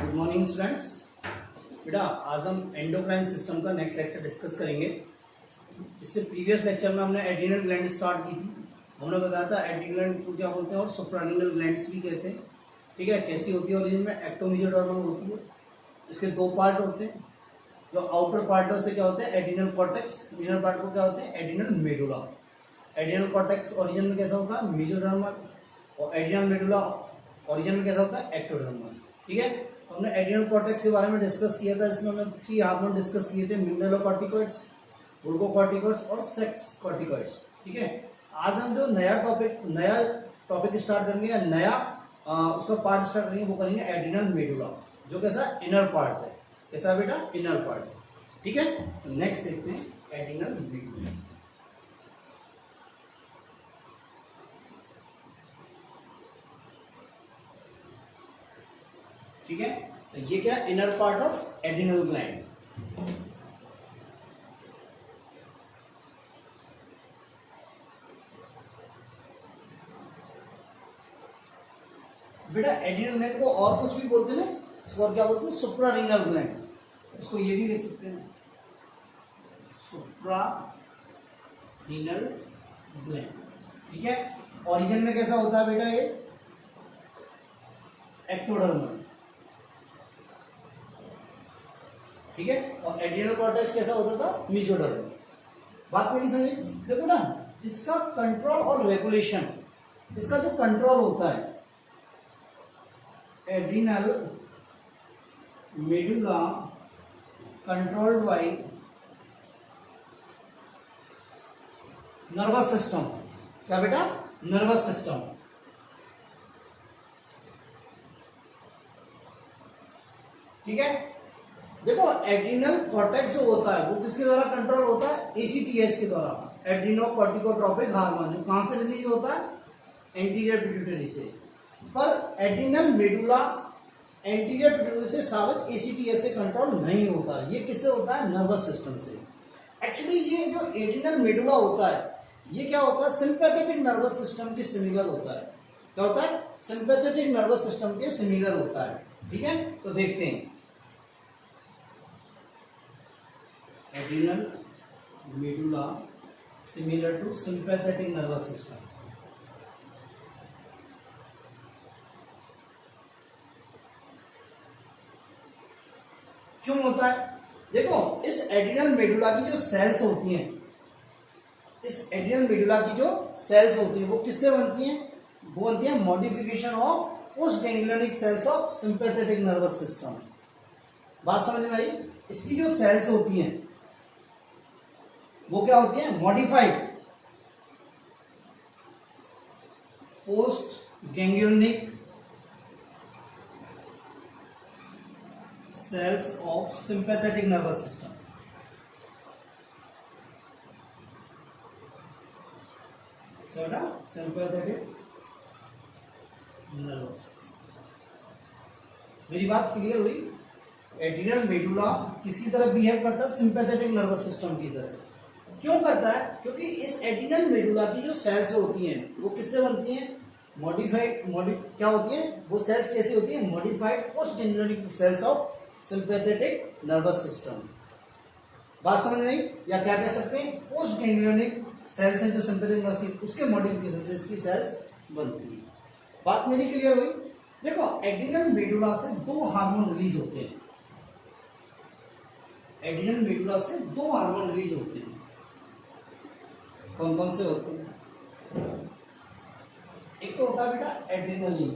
Good morning students. बेटा आज हम एंडोक्राइन सिस्टम का नेक्स्ट लेक्चर डिस्कस करेंगे। इससे प्रीवियस लेक्चर में हमने एड्रिनल ग्लैंड स्टार्ट की थी। हमने बताया था एड्रिनल ग्लैंड को क्या बोलते हैं और सुप्रारिनल ग्लैंड्स भी कहते हैं। ठीक है, कैसी होती है ओरिजिन में? एक्टोमेसोडर्मल होती है। इसके दो पार्ट होते हैं। जो आउटर पार्ट है उसे क्या होते हैं? Adrenal cortex. इनर पार्ट को क्या होते हैं? Adrenal medulla. Adrenal cortex origin में कैसा होता है? मेसोडर्मल। और एड्रिनल मेडुला ओरिजिन में कैसा होता है? एक्टोडर्मल। ठीक है, तो हमने एड्रिनल कॉर्टेक्स के बारे में डिस्कस किया था। इसमें हमने 3 हार्मोन डिस्कस किए थे, मिनरलोकॉर्टिकॉइड्स, ग्लूकोकॉर्टिकॉइड्स और सेक्स कॉर्टिकॉइड्स। ठीक है, आज हम जो नया टॉपिक स्टार्ट करेंगे या नया उसका पार्ट स्टार्ट करेंगे वो करेंगे एड्रिनल मेडुला, जो कैसा इनर पार्ट है। कैसा बेटा? इनर पार्ट है। ठीक है, नेक्स्ट देखते हैं एड्रिनल मेडुला। ठीक है, तो ये क्या? Inner part of adrenal gland. बेटा एड्रिनल ग्लैंड को और कुछ भी बोलते हैं, इसको और क्या बोलते हैं? Suprarenal gland. इसको ये भी लिख सकते हैं, सुप्रारीनल ग्लैंड। ठीक है, ओरिजिन में कैसा होता है बेटा? ये एक्टोडर्मल। ठीक है, और एड्रिनल कॉर्टेक्स कैसा होता था? मेसोडर्मल। बात मेरी समझे? देखो ना, इसका कंट्रोल और रेगुलेशन, इसका जो कंट्रोल होता है adrenal medulla controlled by nervous system. क्या बेटा? Nervous system. ठीक है, देखो एड्रिनल कॉर्टेक्स जो होता है वो किसके द्वारा कंट्रोल होता है? एसीटीएच के द्वारा, एड्रिनोकॉर्टिकोट्रोपिक हार्मोन, जो कहां से रिलीज होता है? एंटीरियर पिट्यूटरी से। पर एड्रिनल मेडुला एंटीरियर पिट्यूटरी से साबित एसीटीएच से कंट्रोल नहीं होता। ये किससे होता है? नर्वस सिस्टम से। एक्चुअली ये जो एड्रिनल मेडुला होता है ये क्या होता है? सिंपैथेटिक नर्वस सिस्टम के सिमिलर होता है। क्या होता है? सिंपैथेटिक नर्वस सिस्टम के सिमिलर होता है। ठीक है, तो देखते हैं adrenal medulla similar to sympathetic nervous system. क्यों होता है? देखो इस एड्रिनल मेडुला की जो सेल्स होती हैं, इस एड्रिनल मेडुला की जो सेल्स होती हैं वो किससे बनती हैं? वो बनती है modification of post ganglionic cells of sympathetic nervous system. बात समझ में आई? इसकी जो सेल्स होती हैं वो क्या होती है? Modified post ganglionic cells of sympathetic nervous system. Sympathetic nervous system. मेरी बात क्लियर हुई? एड्रिनल मेडुला किसकी तरह बिहेव करता है? सिंपैथेटिक नर्वस सिस्टम की तरह। क्यों करता है? क्योंकि इस एड्रिनल मेडुला की जो सेल्स होती हैं वो किससे बनती हैं? क्या होती हैं वो सेल्स? कैसी होती हैं? Modified post ganglionic cells of sympathetic nervous system. बात समझ में आई? या क्या कह सकते हैं? पोस्ट गैंग्लियोनिक सेल्स हैं जो सिंपैथेटिक नर्वस सिस्टम, उसके मॉडिफिकेशन से इसकी सेल्स बनती है। बात मेरी क्लियर हुई? देखो एड्रिनल मेडुला से 2 हार्मोन रिलीज होते हैं। एड्रिनल मेडुला से 2 हार्मोन रिलीज होते हैं। कौन कौन से होते हैं? एक तो होता है बेटा एड्रिनलिन,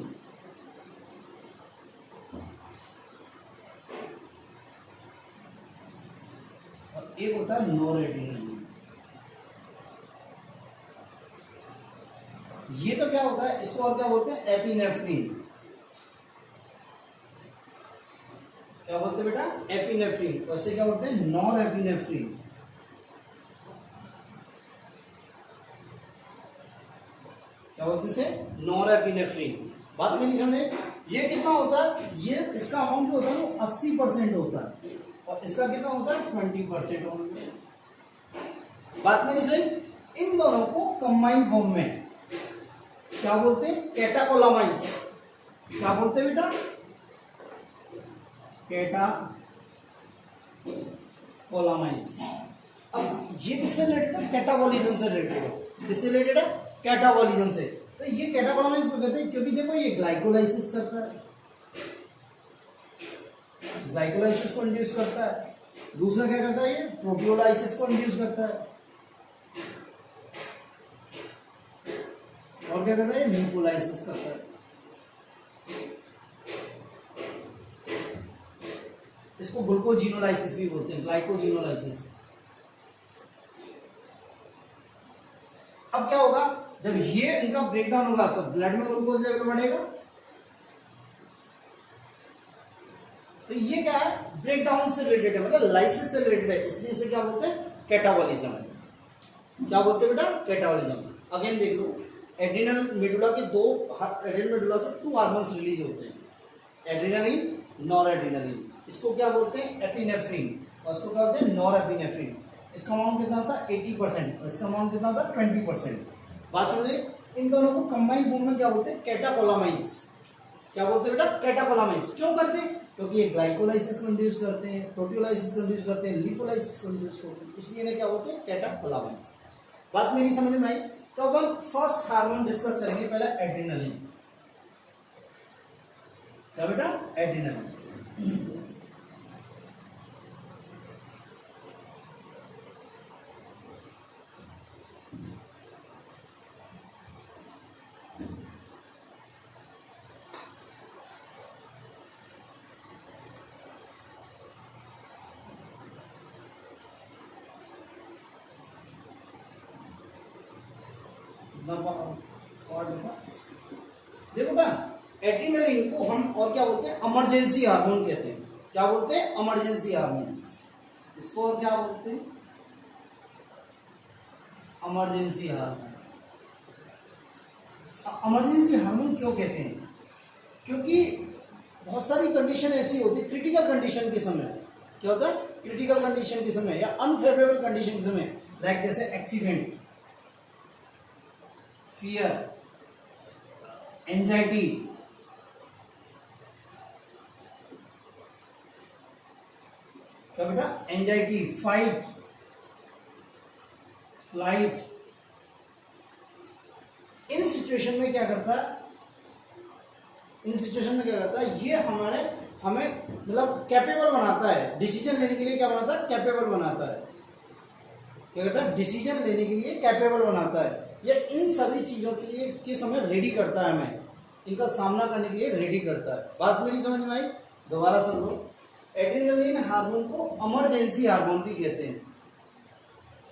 और एक होता है नॉरएड्रिनलिन। ये तो क्या होता है? इसको और क्या बोलते हैं? एपिनेफ्रिन। क्या बोलते हैं बेटा? एपिनेफ्रिन। वैसे क्या बोलते हैं? नॉरएपिनेफ्रिन। क्या बोलते से? नॉरएपिनेफ्रिन। बात में नहीं समझे? ये कितना होता है? ये इसका अमाउंट जो होता है वो 80% होता है, और इसका कितना होता है? 20% होता है। बात में नहीं समझे? इन दोनों को कंबाइंड फॉर्म में क्या बोलते हैं? कैटाकोलामाइन्स। क्या बोलते हैं बेटा? कैटाकोलामाइंस। अब ये किससे रिलेटेड है? कैटाबॉलिज्म से रिलेटेड है। किससे रिलेटेड है? कैटाबॉलिज्म से। तो ये कैटाकोलामाइंस को कहते हैं क्योंकि देखो ये ग्लाइकोलाइसिस करता है, ग्लाइकोलाइसिस को इंड्यूस करता है। दूसरा क्या करता है? ये प्रोटियोलाइसिस को इंड्यूस करता है। और क्या करता है? न्यूक्लियोलाइसिस करता है। इसको ग्लूकोजिनोलाइसिस भी बोलते हैं, ग्लाइकोजिनोलाइसिस। अब क्या होगा? जब ये इनका ब्रेकडाउन होगा तो ब्लड में ग्लूकोज लेवल बढ़ेगा। तो ये क्या है? ब्रेकडाउन से रिलेटेड है, मतलब लाइसिस से रिलेटेड है, इसलिए इसे क्या बोलते हैं? कैटाबॉलिज्म। क्या बोलते हैं बेटा? कैटाबॉलिज्म। अगेन देख लो, एड्रिनल मेडुला के एड्रिनल मेडुला से 2 हार्मोन्स रिलीज होते हैं, एड्रिनलिन, नॉर एड्रिनलिन। इसको क्या बोलते हैं? एपिनेफ्रिन, और इसको क्या बोलते हैं? Nor epinephrine. इसका अमाउंट कितना था? 80%, और इसका अमाउंट कितना था? 20%। बात समझे? इन दोनों को कंबाइंड फॉर्म में क्या बोलते हैं? कैटाकोलामाइंस। क्या बोलते हैं बेटा? कैटाकोलामाइंस। क्यों करते हैं? क्योंकि ये ग्लाइकोलाइसिस को इंड्यूस करते हैं, प्रोटियोलाइसिस को इंड्यूस करते हैं, लिपोलाइसिस को इंड्यूस करते हैं, इसलिए इन्हें क्या बोलते हैं? कैटाकोलामाइंस। बात मेरी समझ में आई? तो अपन फर्स्ट हार्मोन डिस्कस करेंगे, पहला एड्रिनलिन। क्या बेटा? एड्रिनलिन। देखो ना, एड्रिनलिन को हम और क्या बोलते हैं? इमरजेंसी हार्मोन कहते हैं। क्या बोलते हैं? Emergency hormone. इसको और क्या बोलते हैं? Emergency hormone. इमरजेंसी हार्मोन क्यों कहते हैं? क्योंकि बहुत सारी कंडीशन ऐसी होती है, क्रिटिकल कंडीशन के समय। क्या होता है? क्रिटिकल कंडीशन के समय या अनफेवरेबल कंडीशन के समय, लाइक जैसे एक्सीडेंट, फियर, एंजाइटी, क्या बेटा? Anxiety, fight, flight. इन सिचुएशन में क्या करता है? इन सिचुएशन में क्या करता है? ये हमें मतलब कैपेबल बनाता है, डिसीजन लेने के लिए क्या बनाता है? कैपेबल बनाता है। क्या करता है? डिसीजन लेने के लिए कैपेबल बनाता है। ये इन सभी चीजों के लिए किस समय रेडी करता है, हमें इनका सामना करने के लिए रेडी करता है। बात मेरी समझ में आई? दोबारा सुन लो, एड्रिनलिन हार्मोन को इमरजेंसी हार्मोन भी कहते हैं।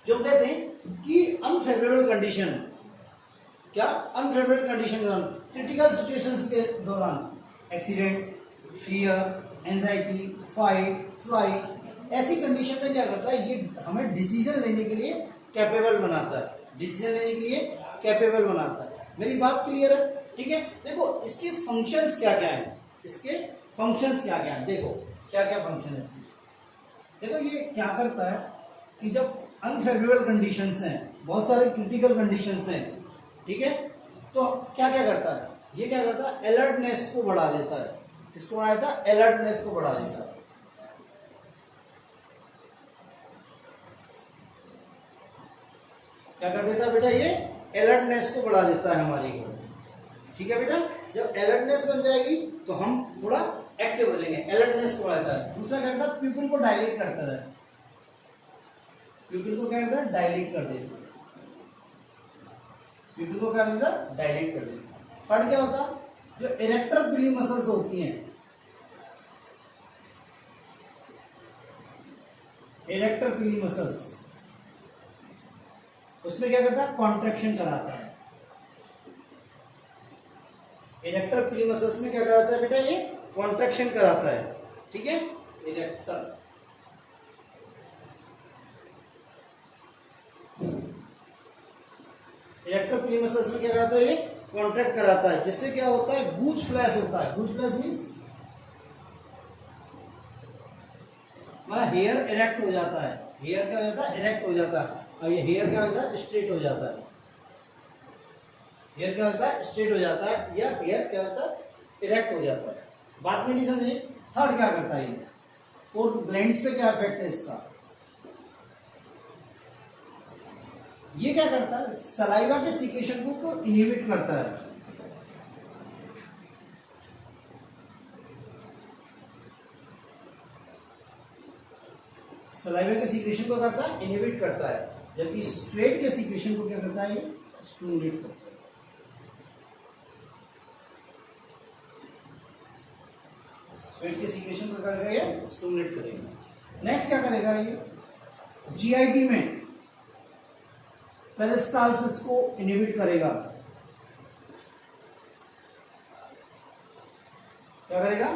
क्यों कहते हैं? कि अनफेवरेबल कंडीशन, क्या? अनफेवरेबल कंडीशन के दौरान, क्रिटिकल सिचुएशंस के दौरान, accident, fear, anxiety, fight, flight, ऐसी कंडीशन में क्या करता है? ये हमें डिसीजन लेने के लिए कैपेबल बनाता है, डिसीजन लेने के लिए कैपेबल बनाता है। मेरी बात क्लियर है? ठीक है। देखो इसके फंक्शंस क्या क्या हैं, इसके फंक्शंस क्या क्या हैं, देखो क्या क्या फंक्शन है इसके। देखो ये क्या करता है कि जब अनफेवरेबल कंडीशंस हैं, बहुत सारे क्रिटिकल कंडीशंस हैं, ठीक है, तो क्या क्या करता है? ये क्या करता है? अलर्टनेस को बढ़ा देता है। किसको बढ़ा देता है? अलर्टनेस को बढ़ा देता है। क्या कर देता है बेटा? ये अलर्टनेस को बढ़ा देता है हमारी को। ठीक है बेटा, जब अलर्टनेस बन जाएगी तो हम थोड़ा एक्टिव हो जाएंगे, अलर्टनेस को बढ़ाता है। दूसरा क्या करता है? प्यूपिल को डायलेट करता है। प्यूपिल को क्या करता है? डायलेट कर देता है। प्यूपिल को क्या करता है? डायलेट कर देता है। थर्ड क्या होता है? जो इरेक्टर पिली मसल्स होती हैं, इरेक्टर पिली मसल्स, उसमें क्या करता है? कॉन्ट्रैक्शन कराता है। इरेक्टर पिली मसल्स में क्या कराता है बेटा? ये कॉन्ट्रैक्शन कराता है। ठीक है, इरेक्टर पिली मसल्स में क्या कराता है? ये कॉन्ट्रैक्ट कराता है, जिससे क्या होता है? गूज फ्लैश होता है। गूज फ्लैश मीन्स मतलब हेयर इरेक्ट हो जाता है। हेयर क्या हो जाता है? इरेक्ट हो जाता है। और ये हेयर क्या होता है? स्ट्रेट हो जाता है। हेयर क्या होता है? स्ट्रेट हो जाता है, या हेयर क्या होता है? इरेक्ट हो जाता है। बात में नहीं समझे? थर्ड क्या करता है ये, फोर्थ ग्लैंड्स पे क्या इफेक्ट है इसका, ये क्या करता है, सलाइवा के सीक्रेशन को इनहिबिट करता है। सलाइवा के सीक्रेशन को करता है, इनहिबिट करता है, जबकि स्वेट के सीक्रेशन को क्या करता है, ये स्टिमुलेट करता है। स्वेट के सीक्रेशन को करेगा, ये स्टिमुलेट करेगा। नेक्स्ट क्या करेगा, ये जीआईटी में पेरिस्टाल्सिस को इनहिबिट करेगा। क्या करेगा,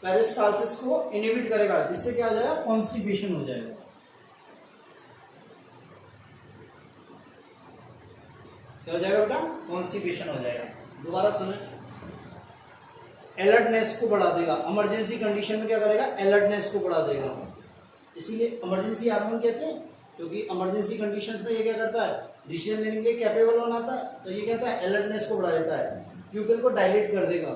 पेरिस्टाल्सिस को इनहिबिट करेगा, जिससे क्या हो जाएगा, कॉन्स्टिपेशन हो जाएगा। क्या हो जाएगा बेटा, कॉन्स्टिपेशन हो जाएगा। दोबारा सुने, अलर्टनेस को बढ़ा देगा, इमरजेंसी कंडीशन में क्या करेगा, अलर्टनेस को बढ़ा देगा। इसीलिए इमरजेंसी हार्मोन कहते हैं, क्योंकि इमरजेंसी कंडीशंस में ये क्या करता है, डिसीजन लेने के कैपेबल बनाता है। तो ये कहता है अलर्टनेस को बढ़ा देता है, प्यूपिल को डायलेट कर देगा।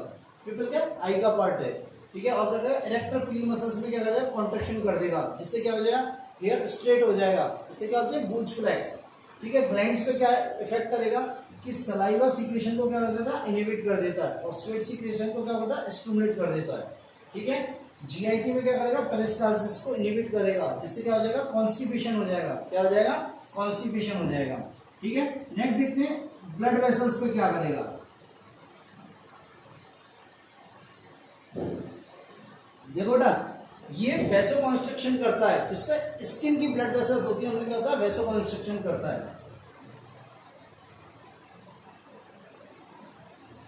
प्यूपिल क्या, आई का पार्ट है, ठीक है। और क्या करेगा, इरेक्टर पीली मसल्स में क्या करेगा, कॉन्ट्रैक्शन कर देगा, जिससे क्या हो जाएगा, हेयर स्ट्रेट हो जाएगा। इससे क्या होता है, बूज फ्लैक्स, ठीक है। ग्लैंड्स पे क्या इफेक्ट करेगा कि सलाइवा सीक्रेशन को क्या कर देता है, इनहिबिट कर देता है, और स्वेट सीक्रेशन को क्या होता है, स्टिमुलेट कर देता है, ठीक है। जीआईटी में क्या करेगा, पेरिस्टाल्सिस को इनहिबिट करेगा, जिससे क्या हो जाएगा, कॉन्स्टिपेशन हो जाएगा। क्या हो जाएगा, कॉन्स्टिपेशन हो जाएगा, ठीक है। नेक्स्ट देखते हैं ब्लड वेसल्स पे क्या करेगा। देखो बेटा, ये वैसो कॉन्स्ट्रक्शन करता है, जिसपे स्किन की ब्लड वेसल्स होती है, उनमें क्या होता है, वैसो कॉन्स्ट्रक्शन करता है,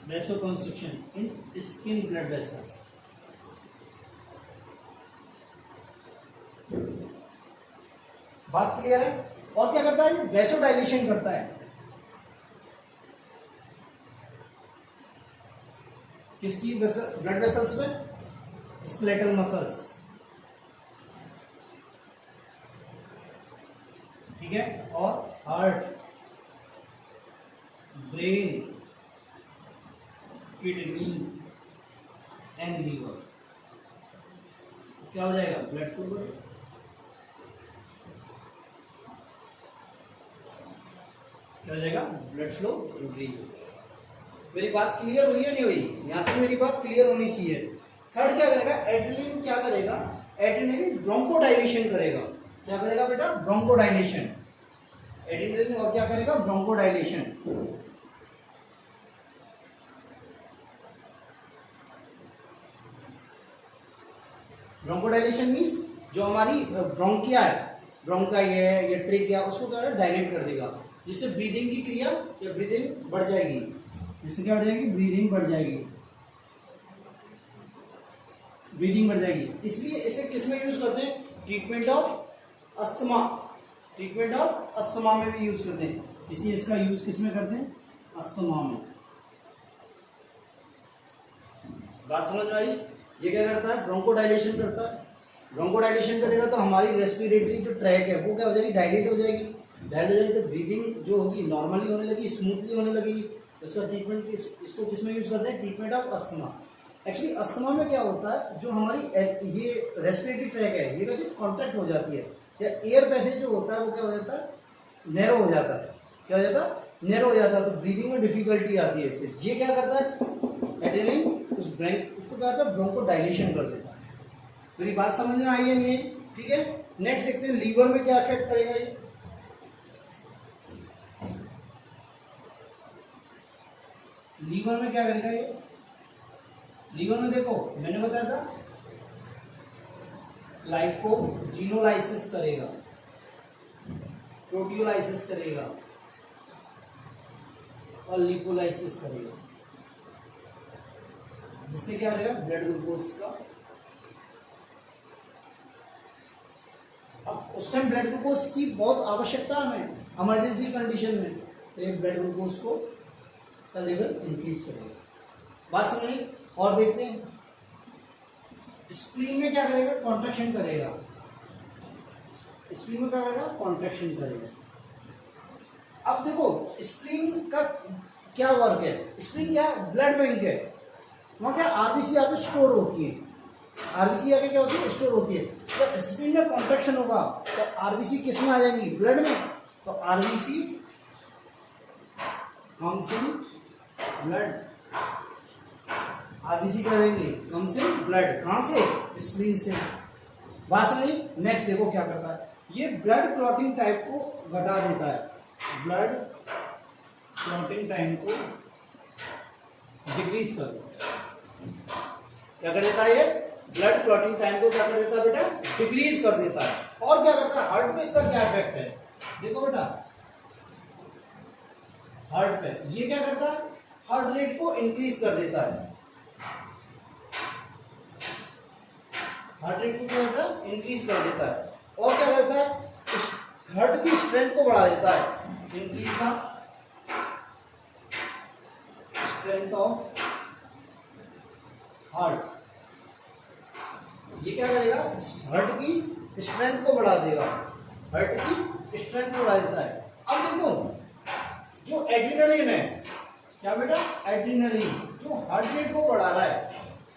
वैसो कॉन्स्ट्रक्शन इन स्किन ब्लड वेसल्स। बात क्लियर है। और क्या करता है, वैसो डायलेशन करता है, किसकी ब्लड वेसल्स में, स्केलेटल मसल्स, ठीक है। और heart, brain, kidney and liver, क्या हो जाएगा, ब्लड फ्लो बढ़ेगा। क्या हो जाएगा, ब्लड फ्लो इंक्रीज हो जाएगा। मेरी बात क्लियर हुई है नहीं हुई, यहाँ तक मेरी बात क्लियर होनी चाहिए। थर्ड क्या करेगा, एड्रेनलिन क्या करेगा, एड्रेनलिन ब्रोंकोडाइलेशन करेगा। क्या करेगा बेटा, ब्रोंकोडाइलेशन, एड्रेनलिन और क्या करेगा, ब्रोंकोडाइलेशन। ब्रोंकोडाइलेशन मींस जो हमारी ब्रोंकिया है, ब्रोंकाई है या ट्रेकिया, उसको क्या डायलेट कर देगा, जिससे ब्रीदिंग की क्रिया या ब्रीदिंग बढ़ जाएगी। जिससे क्या बढ़ जाएगी, ब्रीदिंग बढ़ जाएगी, ब्रीदिंग बढ़ जाएगी। इसलिए इसे किस में यूज करते हैं, treatment of asthma, treatment of asthma में भी यूज करते हैं। इसलिए इसका यूज किस में करते हैं, अस्थमा में। बात समझ में आई। ये क्या करता है, ब्रोंकोडाइलेशन करता है। ब्रोंकोडाइलेशन करेगा तो हमारी रेस्पिरेटरी जो ट्रैक है वो क्या हो जाएगी, डायलेट हो जाएगी। डायलेट हो जाएगी तो ब्रीदिंग जो होगी नॉर्मली होने लगी, स्मूथली होने लगेगी। इसका ट्रीटमेंट इसको किस में यूज करते हैं, treatment of asthma. Actually asthma में क्या होता है, जो हमारी ये रेस्पिरेटरी ट्रैक है, ये कभी कॉन्ट्रैक्ट हो जाती है, या एयर पैसेज जो होता है वो क्या हो जाता है, नैरो हो जाता है। क्या हो जाता है, नैरो हो जाता है, तो ब्रीदिंग में डिफिकल्टी आती है। तो ये क्या करता है, एड्रेनलिन उसको क्या करता है, ब्रोंकोडाइलेशन कर देता है। मेरी बात समझ में आई है नहीं है, ठीक है। नेक्स्ट देखते हैं लीवर में क्या इफेक्ट करेगा ये। लीवर में क्या करेगा ये, लीवर में देखो मैंने बताया था लाइकोजीनोलाइसिस करेगा, प्रोटियोलाइसिस करेगा और लिपोलाइसिस करेगा, जिससे क्या रहेगा, ब्लड ग्लूकोज का। अब उस टाइम ब्लड ग्लूकोज की बहुत आवश्यकता हमें इमरजेंसी कंडीशन में, तो ये ब्लड ग्लूकोज को का लेवल इंक्रीज करेगा। बात समझिए। और देखते हैं स्प्लीन में क्या करेगा, कॉन्ट्रैक्शन करेगा। स्प्लीन में क्या करेगा, कॉन्ट्रैक्शन करेगा। अब देखो स्प्लीन का क्या वर्क है, स्प्लीन क्या, ब्लड बैंक है। वहां क्या आरबीसी आगे स्टोर होती है, आरबीसी आगे क्या होती है, स्टोर होती है। तो स्प्लीन में कॉन्ट्रैक्शन होगा तो आरबीसी किस में आ जाएंगी, ब्लड में। तो RBC comes in blood, RBC क्या देंगे, कम्स इन ब्लड, कहां से, स्प्लीन से। बात समझिए। नेक्स्ट देखो क्या करता है, ये ब्लड क्लॉटिंग टाइप को घटा देता है, ब्लड क्लॉटिंग टाइम को डिक्रीज कर देता है। क्या कर देता है ये, ब्लड क्लॉटिंग टाइम को क्या कर देता है बेटा, डिक्रीज कर देता है। और क्या करता है, हार्ट पे इसका क्या इफेक्ट है, देखो बेटा, हार्ट पे ये क्या करता है, हार्ट रेट को इंक्रीज कर देता है, हार्ट रेट को क्या करता है, इंक्रीज कर देता है। और क्या करता है, हार्ट की स्ट्रेंथ को बढ़ा देता है, increase the strength of heart. ये क्या करेगा, हार्ट की स्ट्रेंथ को बढ़ा देगा, हार्ट की स्ट्रेंथ को बढ़ा देता है। अब देखो जो एड्रेनलिन है, क्या बेटा, एड्रेनलिन जो हार्ट रेट को बढ़ा रहा है,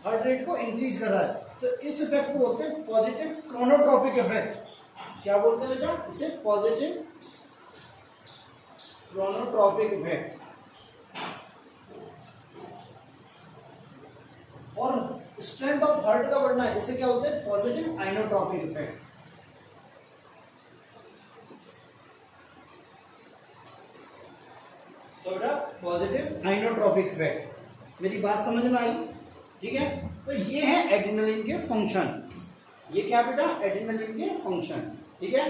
हार्ट रेट को इंक्रीज कर रहा है, तो इस इफेक्ट को बोलते हैं पॉजिटिव क्रोनोट्रॉपिक इफेक्ट। क्या बोलते हैं बेटा, इसे पॉजिटिव क्रोनोट्रॉपिक इफेक्ट। और स्ट्रेंथ ऑफ हार्ट का बढ़ना है, इसे क्या बोलते हैं, पॉजिटिव आइनोट्रॉपिक इफेक्ट। तो बेटा पॉजिटिव आइनोट्रॉपिक इफेक्ट, मेरी बात समझ में आई, ठीक है। तो ये है एड्रेनलिन के फंक्शन, ये क्या बेटा, एड्रेनलिन के फंक्शन, ठीक है।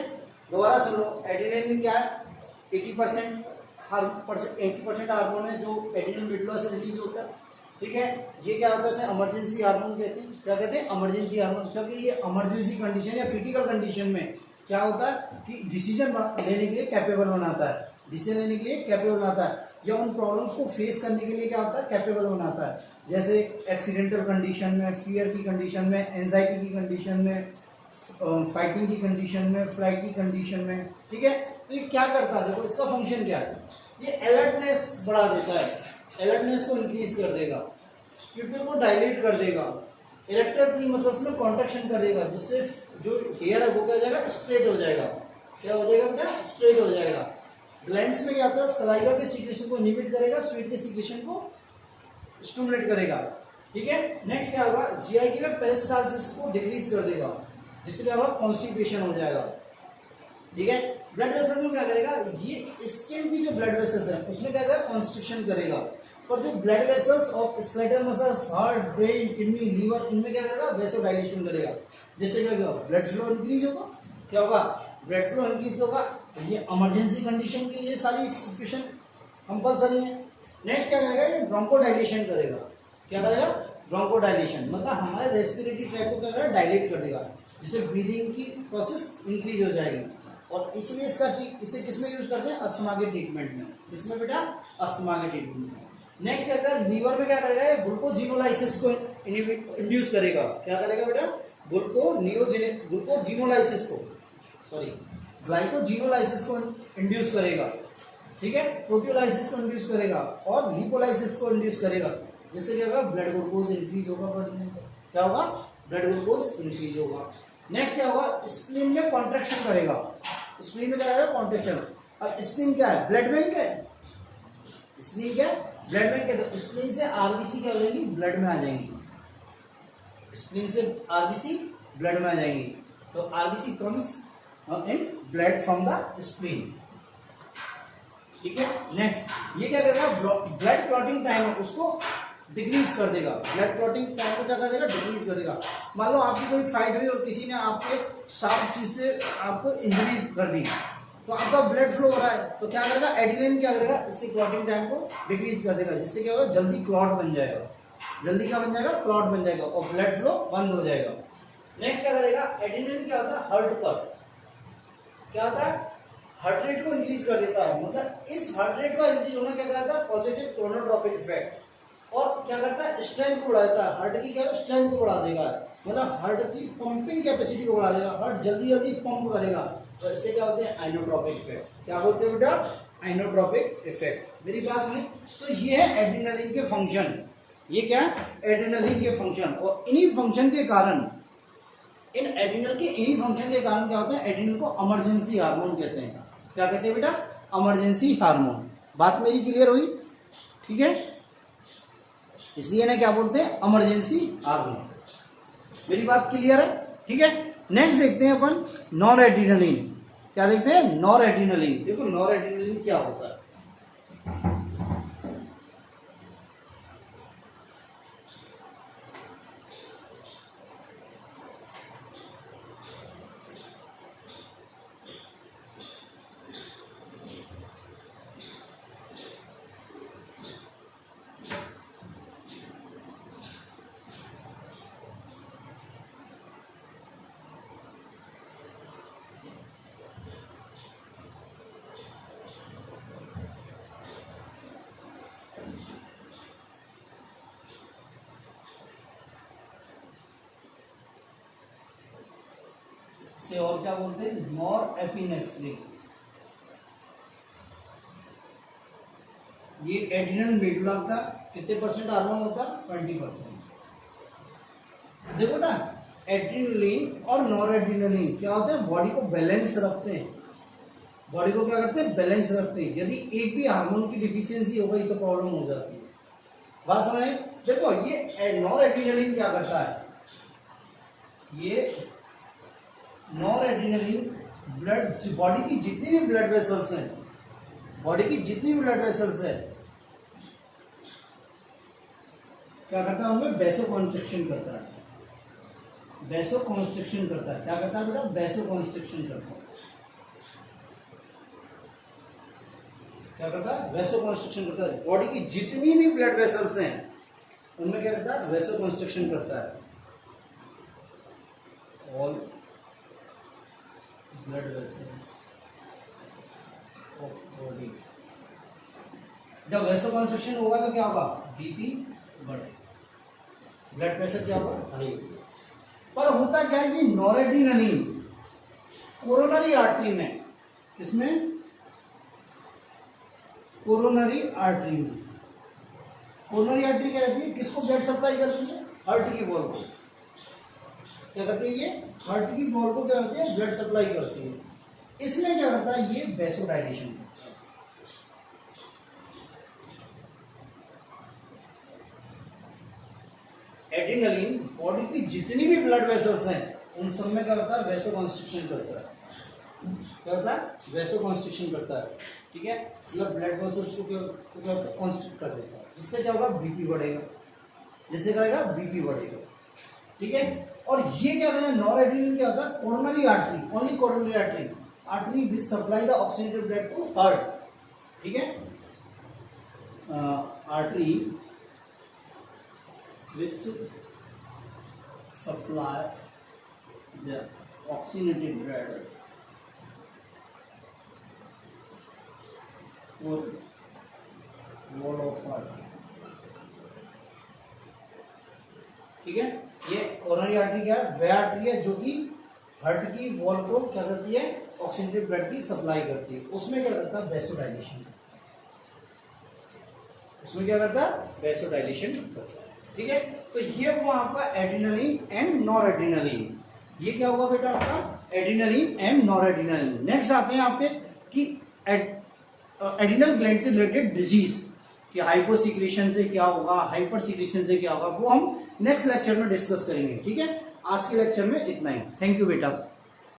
दोबारा सुन लो, एड्रेनलिन क्या है, 80% 80% हार्मोन है जो एड्रेनल मेडुला से रिलीज होता है, ठीक है। ये क्या होता है, इसे इमरजेंसी हार्मोन कहते हैं। क्या कहते हैं, इमरजेंसी हार्मोन, क्योंकि ये इमरजेंसी कंडीशन या क्रिटिकल कंडीशन में क्या होता है कि डिसीजन लेने के लिए कैपेबल बनाता है, डिसीजन लेने के लिए कैपेबल बनाता है, या उन प्रॉब्लम्स को फेस करने के लिए क्या होता है, कैपेबल बनाता है। जैसे एक्सीडेंटल कंडीशन में, फियर की कंडीशन में, एंजाइटी की कंडीशन में, फाइटिंग की कंडीशन में, फ्लाइट की कंडीशन में, ठीक है। तो ये क्या करता है, देखो इसका फंक्शन क्या है, ये अलर्टनेस बढ़ा देता है, अलर्टनेस को इंक्रीज कर देगा, प्यूपिल को डायलेट कर देगा, इरेक्टर प्री मसल्स में कॉन्ट्रैक्शन कर देगा, जिससे जो हेयर है वो क्या हो जाएगा, स्ट्रेट हो जाएगा। क्या हो जाएगा बेटा, स्ट्रेट हो जाएगा। ग्लैंड्स में क्या आता है, सलाइवा के सीक्रेशन को इनहिबिट करेगा, स्वीट के सीक्रेशन को स्टिमुलेट करेगा, ठीक है। नेक्स्ट क्या होगा, जीआई की में पेरिस्टाल्सिस को डिक्रीज कर देगा, जिससे क्या होगा, कॉन्स्टिपेशन हो जाएगा, ठीक है। ब्लड वेसल्स में क्या करेगा, ये स्किन की जो ब्लड वेसल्स है उसमें क्या करेगा, कॉन्स्ट्रिक्शन करेगा। और जो blood vessels of skeletal muscles, heart, brain, kidney, liver, इनमें क्या करेगा, वेसो डायलेशन करेगा, जिससे क्या होगा, ब्लड फ्लो इंक्रीज होगा। क्या होगा, ब्लड फ्लो इंक्रीज होगा। तो ये इमरजेंसी कंडीशन की ये सारी सिचुएशन कंपलसरी है। नेक्स्ट क्या करेगा, ये ब्रोंकोडाइलेशन करेगा। क्या करेगा, ब्रोंकोडाइलेशन, मतलब हमारे रेस्पिरेटरी ट्रैक को क्या करेगा, डायलेट कर देगा, जिससे ब्रीदिंग की प्रोसेस इंक्रीज हो जाएगी। और इसलिए इसे किस में यूज करते हैं, अस्थमा के ट्रीटमेंट में। किसमें बेटा, अस्थमा के ट्रीटमेंट में। नेक्स्ट क्या करेगा, लीवर में क्या करेगा, ग्लूकोजिनोलाइसिस को इंड्यूस करेगा। क्या करेगा बेटा, ग्लूकोजिनोलाइसिस को, सॉरी ग्लाइकोजिनोलाइसिस को इंड्यूस करेगा, ठीक है। प्रोटियोलाइसिस को इंड्यूस करेगा और लिपोलाइसिस को इंड्यूस करेगा, जिससे क्या होगा, ब्लड ग्लूकोज इंक्रीज होगा बॉडी में। क्या होगा, ब्लड ग्लूकोज इंक्रीज होगा। नेक्स्ट क्या होगा, स्प्लीन में कॉन्ट्रैक्शन करेगा। स्प्लीन में क्या है, कॉन्ट्रैक्शन। अब स्प्लीन क्या है, ब्लड बैंक है। स्प्लीन क्या है, ब्लड बैंक है। तो स्प्लीन से आरबीसी क्या हो जाएंगी, ब्लड में आ जाएंगी। स्प्लीन से आरबीसी ब्लड में आ जाएंगी। तो RBC comes in blood from the spleen, ठीक है। नेक्स्ट ये क्या करेगा, ब्लड क्लॉटिंग टाइम है उसको डिक्रीज कर देगा। ब्लड क्लॉटिंग टाइम को क्या कर देगा, डिक्रीज कर देगा। मान लो आपकी कोई फाइट हुई और किसी ने आपके शार्प चीज से आपको इंजरी कर दी, तो आपका ब्लड फ्लो हो रहा है, तो क्या करेगा, एड्रेनलिन क्या करेगा, इसकी क्लॉटिंग टाइम को डिक्रीज कर देगा, जिससे क्या होगा, जल्दी क्लॉट बन जाएगा। जल्दी क्या बन जाएगा, क्लॉट बन जाएगा और ब्लड फ्लो बंद हो जाएगा। नेक्स्ट क्या करेगा, एड्रेनलिन क्या होता है, हार्ट पर क्या होता है, हार्ट रेट को इंक्रीज कर देता है। मतलब इस हार्ट रेट का इंक्रीज होना क्या करता है, पॉजिटिव क्रोनोट्रॉपिक इफेक्ट। और क्या करता है, स्ट्रेंथ को बढ़ा देता है, हार्ट की क्या स्ट्रेंथ को बढ़ा देगा, मतलब हार्ट की पंपिंग कैपेसिटी को बढ़ा देगा, हार्ट जल्दी जल्दी पंप करेगा। तो इससे क्या होते हैं, आइनोट्रॉपिक इफेक्ट। क्या बोलते हैं बेटा, आइनोट्रॉपिक इफेक्ट। मेरी बात समझ। तो ये है एड्रेनलिन के फंक्शन, ये क्या है, एड्रेनलिन के फंक्शन। और इन्हीं फंक्शन के कारण, इन एड्रेनल के इन्हीं फंक्शन के कारण क्या होता है, एड्रेनल को इमरजेंसी हार्मोन कहते हैं। क्या कहते हैं बेटा, इमरजेंसी हार्मोन। बात मेरी क्लियर हुई, ठीक है, इसलिए ना क्या बोलते हैं, इमरजेंसी हार्मोन। मेरी बात क्लियर है, ठीक है। नेक्स्ट देखते हैं अपन नॉर एड्रेनलिन। क्या देखते हैं, नॉर एड्रेनलिन। देखो नॉर एड्रेनलिन क्या होता है। से और क्या बोलते हैं, नॉर एपिनेफ्रिन। ये एड्रेनल मेडुला का कितने परसेंट हार्मोन होता है, 20%। देखो ना, एड्रेनलिन और नॉर एड्रेनलिन क्या होते हैं, बॉडी को बैलेंस रखते हैं। बॉडी को क्या करते हैं, बैलेंस रखते हैं। यदि एक भी हार्मोन की डिफिशियंसी हो गई तो प्रॉब्लम हो जाती है। बात समझ, देखो ये नॉर एड्रेनलिन क्या करता है, ये नॉर एड्रेनलिन ब्लड, बॉडी की जितनी भी ब्लड वेसल्स हैं, बॉडी की जितनी भी ब्लड वेसल्स है, क्या करता है, उनमें वैसोकॉन्स्ट्रिक्शन करता है। वैसोकॉन्स्ट्रिक्शन करता है, क्या करता है बेटा, वैसोकॉन्स्ट्रिक्शन करता है। क्या करता है, वैसोकॉन्स्ट्रिक्शन करता है। बॉडी की जितनी भी ब्लड वेसल्स हैं उनमें क्या करता है, वैसोकॉन्स्ट्रिक्शन करता है। All blood vessels of body, जब वैसोकॉन्स्ट्रिक्शन होगा तो क्या होगा, बीपी बढ़े, ब्लड प्रेशर क्या होगा, हाई। पर होता क्या है, कि नॉरेड्रेनलिन कोरोनरी आर्टरी में, किसमें, कोरोनरी आर्टरी में। कोरोनरी आर्टरी क्या कहती है, किसको ब्लड सप्लाई करती है, हार्ट की वॉल को। क्या करती है, ये हार्ट की वॉल को क्या करती है, ब्लड सप्लाई करती है। इसमें क्या करता है, ये वैसोडाइलेशन करता है। एड्रेनलिन बॉडी की जितनी भी ब्लड वेसल्स हैं उन सब में क्या करता है, वैसोकॉन्स्ट्रिक्शन करता है। क्या होता है, वैसोकॉन्स्ट्रिक्शन करता है, ठीक है। मतलब ब्लड वेसल्स को कॉन्स्ट्रिक्ट कर देता है, जिससे क्या होगा, बीपी बढ़ेगा, जिससे क्या होगा, बीपी बढ़ेगा, ठीक है। और ये क्या करता है, नॉर एड्रेनलिन क्या होता है, coronary artery, only coronary artery, artery which supply the oxidated blood to heart, ठीक है। Artery which supply the oxygenated blood for wall of heart, ठीक है। ये कोरोनरी आर्टरी क्या है, वह आर्टरी है जो कि हार्ट की वॉल को क्या करती है, ऑक्सीजनेटेड ब्लड की सप्लाई करती है। उसमें क्या करता है, वैसोडाइलेशन, उसमें क्या करता है, वैसोडाइलेशन करता है, ठीक है। तो ये हुआ आपका एड्रेनलिन एंड नॉर एड्रेनलिन। ये क्या हुआ बेटा आपका, adrenaline and nor adrenaline. Next आते हैं आपके कि एड्रेनल ग्लैंड से रिलेटेड डिजीज, कि हाइपोसिक्रेशन से क्या होगा, हाइपर सिक्रेशन से क्या होगा, वो हम नेक्स्ट लेक्चर में डिस्कस करेंगे, ठीक है। आज के लेक्चर में इतना ही। थैंक यू बेटा।